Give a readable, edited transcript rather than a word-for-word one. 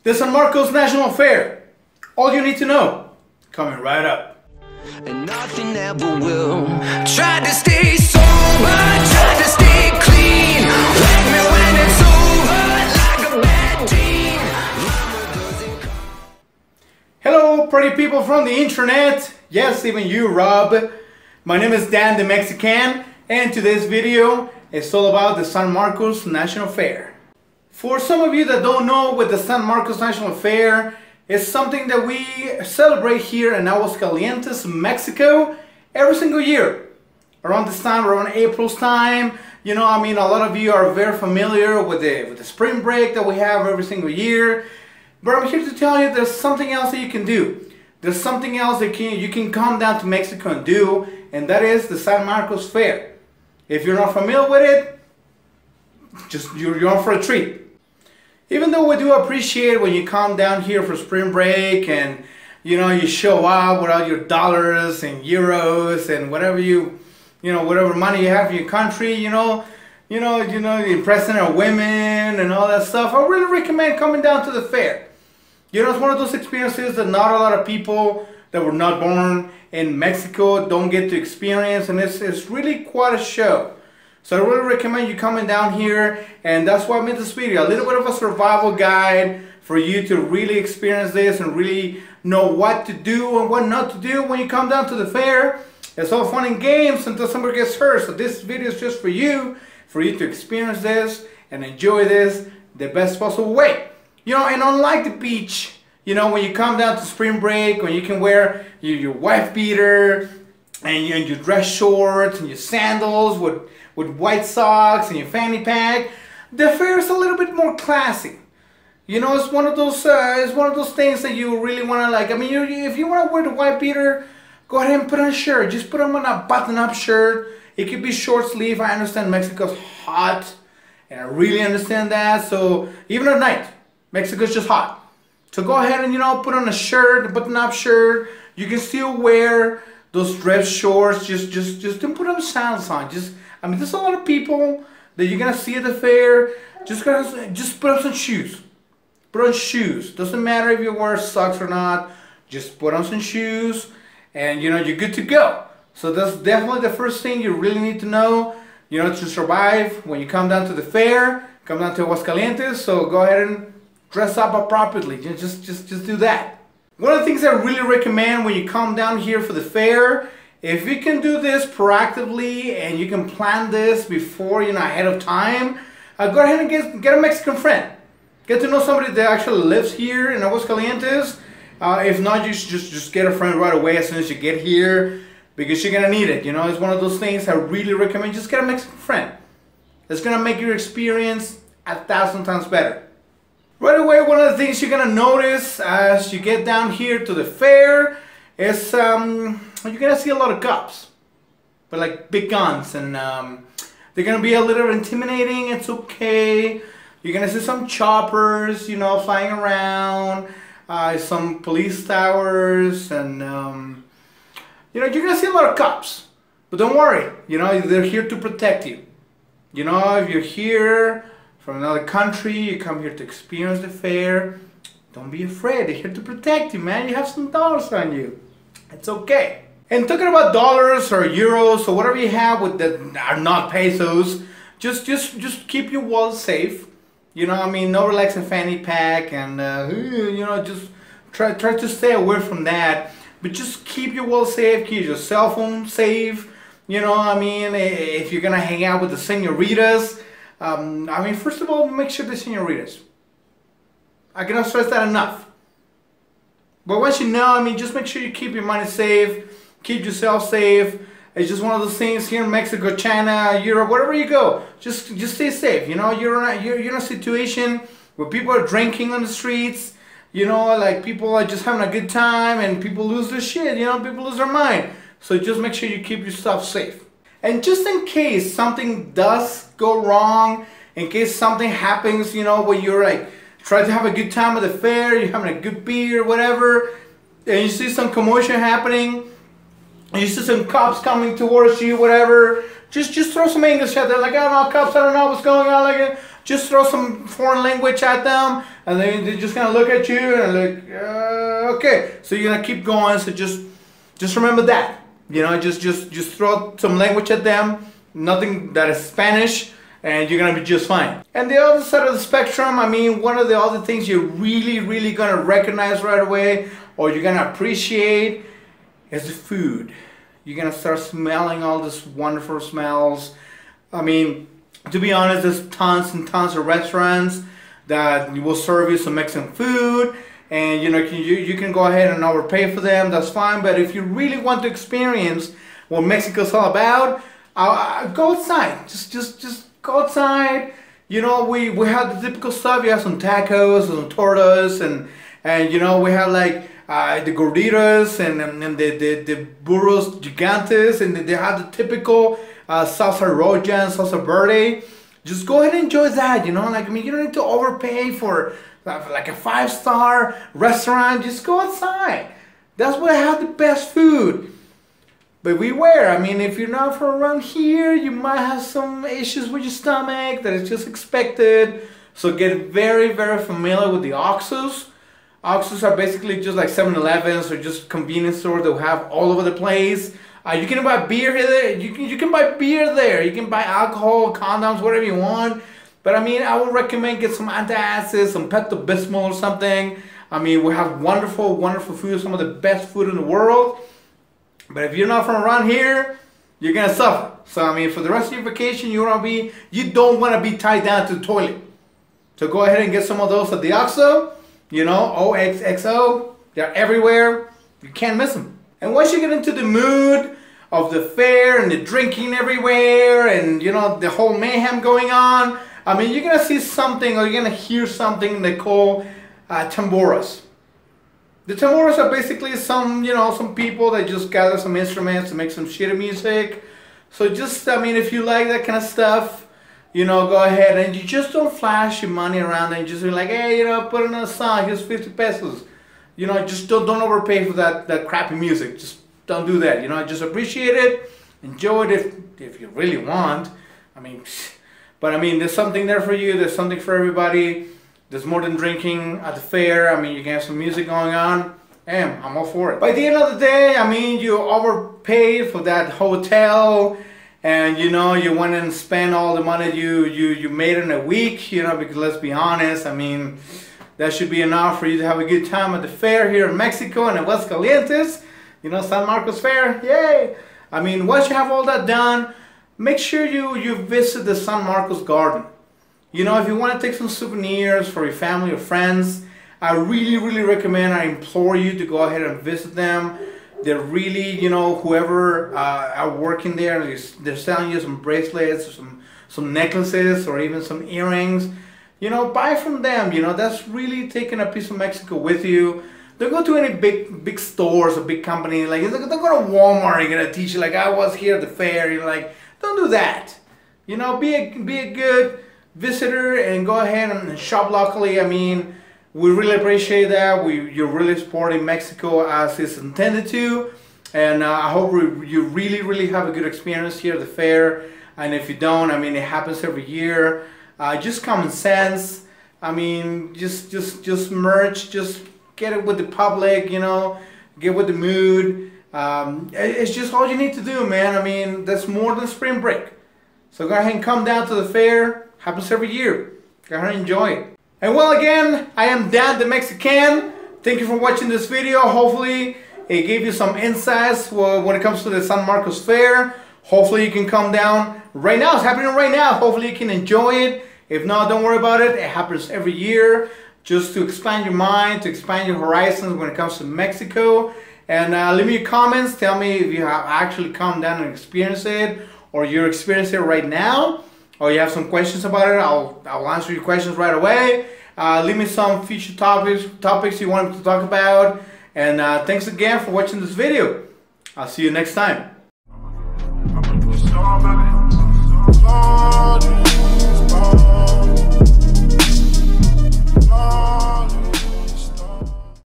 The San Marcos National Fair. All you need to know. Coming right up. And nothing ever will. Try to stay sober, try to stay clean. Wake me when it's over, like a bad dream. Hello, pretty people from the internet. Yes, even you, Rob. My name is Dan the Mexican, and today's video is all about the San Marcos National Fair. For some of you that don't know what the San Marcos National Fair is, something that we celebrate here in Aguascalientes, Mexico, every single year. Around this time, around April's time, a lot of you are very familiar with the spring break that we have every single year. But I'm here to tell you there's something else that you can do. There's something else that you can come down to Mexico and do, and that is the San Marcos Fair. If you're not familiar with it, you're on for a treat. Even though we do appreciate when you come down here for spring break and you show up with all your dollars and euros and whatever whatever money you have in your country, impressing our women and all that stuff, I really recommend coming down to the fair. It's one of those experiences that not a lot of people that were not born in Mexico don't get to experience, and it's really quite a show. So I really recommend you coming down here, and that's why I made this video. A little bit of a survival guide for you to really experience this and really know what to do and what not to do when you come down to the fair. It's all fun and games until somebody gets hurt. So this video is just for you to experience this and enjoy this the best possible way. And unlike the beach, when you come down to spring break, when you can wear your wife beater and your dress shorts and your sandals with white socks and your fanny pack, the fair is a little bit more classy. It's one of those things that you really want to if you want to wear the white beater, go ahead and put on a shirt. Just put on a button-up shirt. It could be short sleeve. I understand Mexico's hot, and I really understand that. So even at night, Mexico's just hot. So go ahead and put on a shirt, a button-up shirt. You can still wear those dress shorts. Just don't put on sandals on. There's a lot of people that you're gonna see at the fair. Just put on some shoes. Put on shoes. Doesn't matter if you wear socks or not. Just put on some shoes, and you're good to go. So that's definitely the first thing you really need to know. To survive when you come down to the fair, come down to Aguascalientes. So go ahead and dress up appropriately. Just do that. One of the things I really recommend when you come down here for the fair, if you can do this proactively and you can plan this before, ahead of time, go ahead and get a Mexican friend. Get to know somebody that actually lives here in Aguascalientes. If not, you should just get a friend right away as soon as you get here, because you're gonna need it. It's one of those things I really recommend. Just get a Mexican friend. It's gonna make your experience 1,000 times better. Right away, one of the things you're gonna notice as you get down here to the fair is you're gonna see a lot of cops, but like big guns, and they're gonna be a little intimidating. It's okay. You're gonna see some choppers, flying around, some police towers, and you're gonna see a lot of cops. But don't worry, they're here to protect you. If you're here from another country, you come here to experience the fair, don't be afraid. They're here to protect you, man. You have some dollars on you. It's okay. And talking about dollars or euros or whatever you have that are not pesos, just keep your wallet safe. No relaxing fanny pack, and just try to stay away from that. But just keep your wallet safe, keep your cell phone safe. If you're gonna hang out with the senoritas, first of all, make sure they're senoritas. I cannot stress that enough. But once just make sure you keep your money safe, keep yourself safe. It's just one of those things here in Mexico, China, Europe, wherever you go. Just stay safe. You're in a situation where people are drinking on the streets. People are just having a good time, and people lose their shit. People lose their mind. So just make sure you keep yourself safe. And just in case something does go wrong, in case something happens, when you're trying to have a good time at the fair, you're having a good beer, whatever, and you see some commotion happening, and you see some cops coming towards you, whatever, just throw some English out there, I don't know, cops, I don't know what's going on, just throw some foreign language at them, and then they're just gonna look at you and like, okay. So you're gonna keep going. So just remember that. You know, just throw some language at them. Nothing that is Spanish, and you're gonna be just fine. And the other side of the spectrum, I mean, one of the other things you're really gonna recognize right away, or you're gonna appreciate, is the food. You're gonna start smelling all these wonderful smells. I mean, to be honest, there's tons and tons of restaurants that will serve you some Mexican food, and you know, you can go ahead and overpay for them. That's fine. But if you really want to experience what Mexico's all about, go outside. Just go outside. You know, we have the typical stuff. You have some tacos, some tortas, and you know, we have like the gorditas and the burros gigantes, and they have the typical salsa roja and salsa verde. Just go ahead and enjoy that. You know, like, I mean, you don't need to overpay for like a 5-star restaurant. Just go outside. That's where I have the best food. But beware, I mean, if you're not from around here, you might have some issues with your stomach that is just expected. So get very familiar with the Oxxos. Oxxos are basically just like 7-Elevens or just convenience stores that have all over the place. You can buy beer there. You can buy beer there. You can buy alcohol, condoms, whatever you want. But I mean, I would recommend get some antacids, some Pepto-Bismol or something. I mean, we have wonderful food, some of the best food in the world. But if you're not from around here, you're gonna suffer. So I mean, for the rest of your vacation, you don't want to be tied down to the toilet. So go ahead and get some of those at the OXXO. You know, OXXO. They're everywhere. You can't miss them. And once you get into the mood of the fair and the drinking everywhere and, you know, the whole mayhem going on, I mean, you're going to see something, or you're going to hear something they call tamboras. The tamboras are basically some people that just gather some instruments to make some shitty music. So just, I mean, if you like that kind of stuff, you know, go ahead and you just don't flash your money around and just be like, hey, you know, put in a song, here's 50 pesos. You know, just don't overpay for that crappy music. Just don't do that. You know, just appreciate it, enjoy it if you really want. I mean, but I mean, there's something there for you. There's something for everybody. There's more than drinking at the fair. I mean, you can have some music going on. And I'm all for it. By the end of the day, I mean, you overpaid for that hotel, and you know, you went and spent all the money you made in a week. You know, because let's be honest, I mean, that should be enough for you to have a good time at the fair here in Mexico and in Aguascalientes. You know, San Marcos Fair, yay! I mean, once you have all that done, make sure you visit the San Marcos Garden. You know, if you want to take some souvenirs for your family or friends, I really recommend, I implore you to go ahead and visit them. They're really, you know, whoever are working there, they're selling you some bracelets, or some necklaces, or even some earrings. You know, buy from them. You know, that's really taking a piece of Mexico with you. Don't go to any big stores or big company. Like, don't go to Walmart and get a t-shirt like, I was here at the fair. You're like, don't do that. You know, be a good visitor and go ahead and shop locally. I mean, we really appreciate that. You're really supporting Mexico as it's intended to. And I hope you really have a good experience here at the fair. And if you don't, I mean, it happens every year. Just common sense. I mean, just merge, just get it with the public, you know, get with the mood. It's just all you need to do, man. I mean, that's more than spring break. So go ahead and come down to the fair. Happens every year. Go ahead and enjoy it. And well, again, I am Dan the Mexican. Thank you for watching this video. Hopefully, it gave you some insights when it comes to the San Marcos Fair. Hopefully, you can come down right now. It's happening right now. Hopefully, you can enjoy it. If not, don't worry about it. It happens every year, just to expand your mind, to expand your horizons when it comes to Mexico. And leave me your comments. Tell me if you have actually come down and experienced it, or you're experiencing it right now, or you have some questions about it. I'll answer your questions right away. Leave me some future topics you want to talk about. And thanks again for watching this video. I'll see you next time.